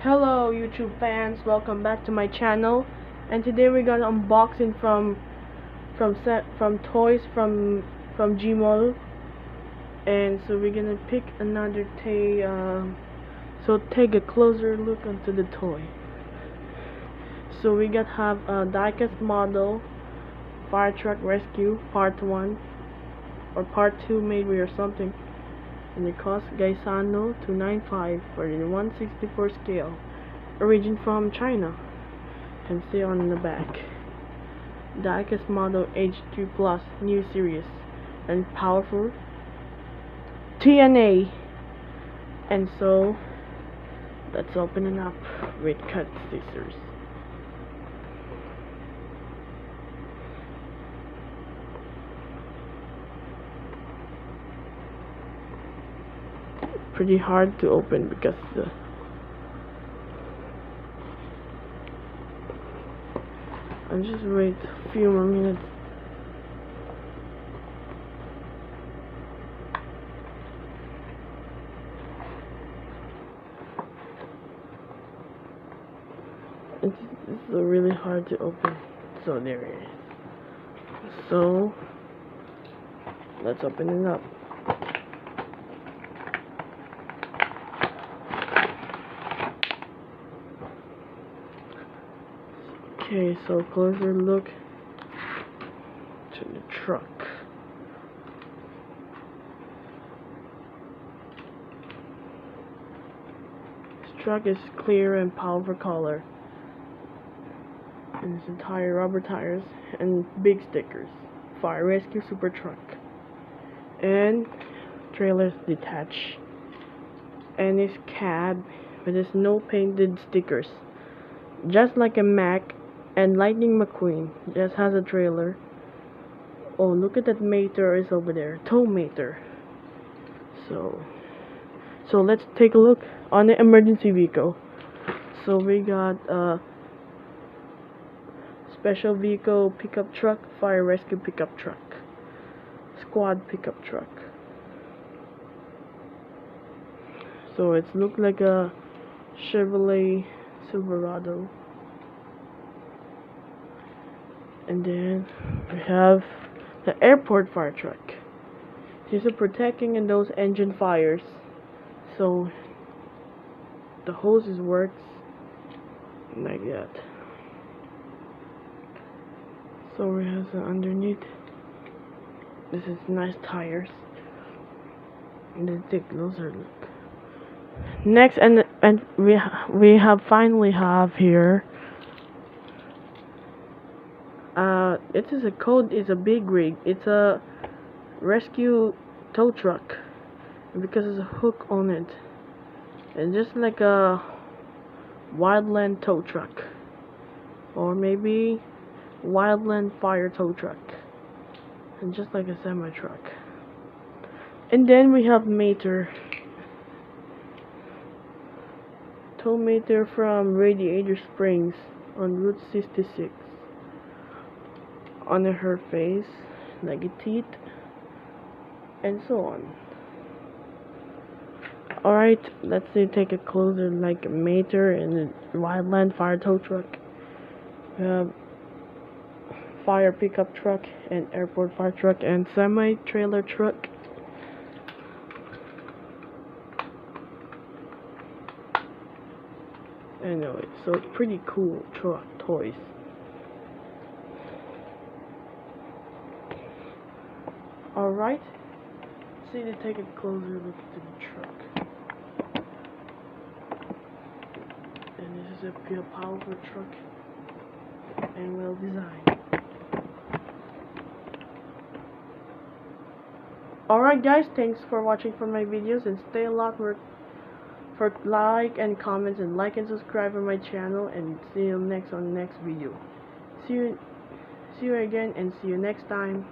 Hello YouTube fans, welcome back to my channel. And today we're gonna unboxing from toys from Gmall. And so we're gonna pick another toy. So take a closer look into the toy. So we got have a diecast model fire truck rescue part 1 or part 2 maybe or something. And it costs Gaisano 295 for the 1/64 scale, origin from China. Can see on the back. Diecast model H3 Plus new series and powerful TNA. And so let's open it up with cut scissors. Pretty hard to open because I'll just wait a few more minutes. It's really hard to open. So there it is. So let's open it up. Okay, so closer look to the truck. This truck is clear and powerful color, and its entire rubber tires and big stickers. Fire rescue super truck and trailers detached, and its cab with its no painted stickers, just like a Mack. And Lightning McQueen just has a trailer. Oh, look at that Mater is over there. Tow Mater. So let's take a look on the emergency vehicle. So we got a special vehicle pickup truck, fire rescue pickup truck, squad pickup truck. So it's looked like a Chevrolet Silverado. And then we have the airport fire truck. These are protecting in those engine fires. So the hoses works like that. So we have the underneath. This is nice tires. And then take closer look. Next, and we have finally have here. It is a code. It's a big rig. It's a rescue tow truck because there's a hook on it, and just like a wildland tow truck, or maybe wildland fire tow truck, and just like a semi truck. And then we have Mater. Tow Mater from Radiator Springs on Route 66. On her face, like a teeth, and so on. Alright, let's take a closer like a Mater and a wildland fire tow truck. We have fire pickup truck and airport fire truck and semi trailer truck. Anyway, so pretty cool truck toys. Alright, so you take a closer look at the truck. And this is a pure powerful truck and well designed. Alright guys, thanks for watching for my videos, and stay locked for like and comments, and like and subscribe on my channel, and see you next on the next video. See you again, and see you next time.